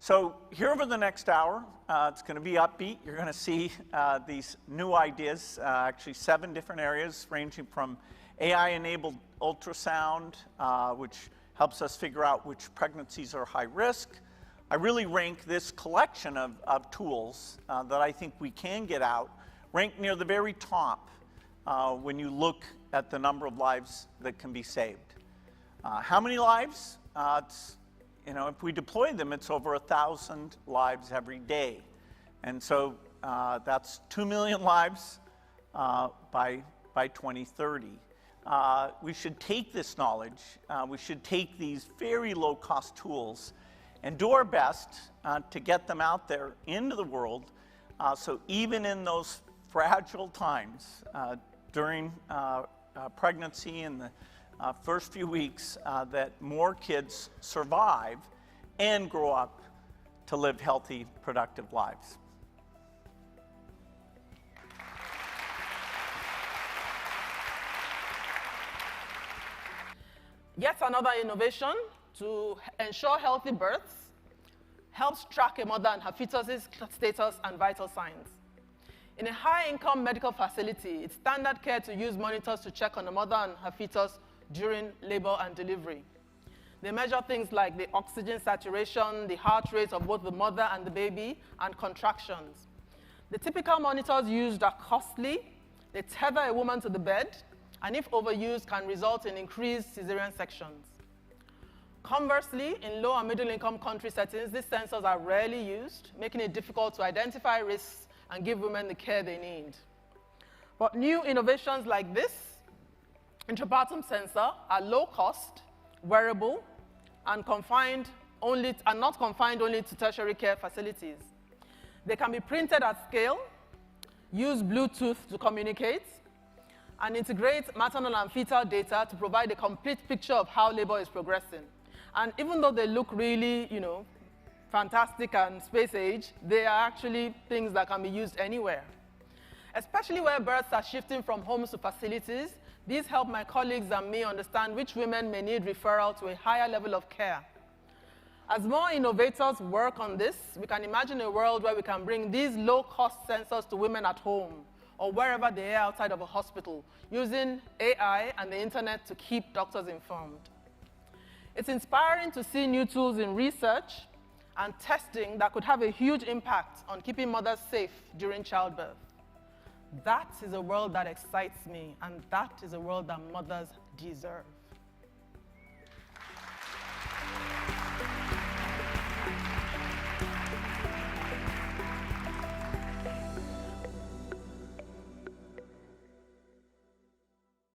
So here over the next hour, it's going to be upbeat. You're going to see these new ideas, actually 7 different areas, ranging from AI-enabled ultrasound, which helps us figure out which pregnancies are high risk. I really rank this collection of tools that I think we can get out, ranked near the very top when you look at the number of lives that can be saved. How many lives? If we deploy them, it's over 1,000 lives every day. And so that's 2 million lives by 2030. We should take this knowledge, we should take these very low-cost tools and do our best to get them out there into the world, so even in those fragile times during pregnancy and the first few weeks, that more kids survive and grow up to live healthy, productive lives. Yet another innovation to ensure healthy births helps track a mother and her fetus's status and vital signs. In a high-income medical facility, it's standard care to use monitors to check on the mother and her fetus during labor and delivery. They measure things like the oxygen saturation, the heart rate of both the mother and the baby, and contractions. The typical monitors used are costly. They tether a woman to the bed, and if overused, can result in increased cesarean sections. Conversely, in low and middle-income country settings, these sensors are rarely used, making it difficult to identify risks and give women the care they need. But new innovations like this intrapartum sensor are low cost, wearable, and not confined only to tertiary care facilities. They can be printed at scale, use Bluetooth to communicate, and integrate maternal and fetal data to provide a complete picture of how labor is progressing. And even though they look really, fantastic and space age, they are actually things that can be used anywhere. Especially where births are shifting from homes to facilities, these help my colleagues and me understand which women may need referral to a higher level of care. As more innovators work on this, we can imagine a world where we can bring these low-cost sensors to women at home or wherever they are outside of a hospital, using AI and the internet to keep doctors informed. It's inspiring to see new tools in research and testing that could have a huge impact on keeping mothers safe during childbirth. That is a world that excites me, and that is a world that mothers deserve.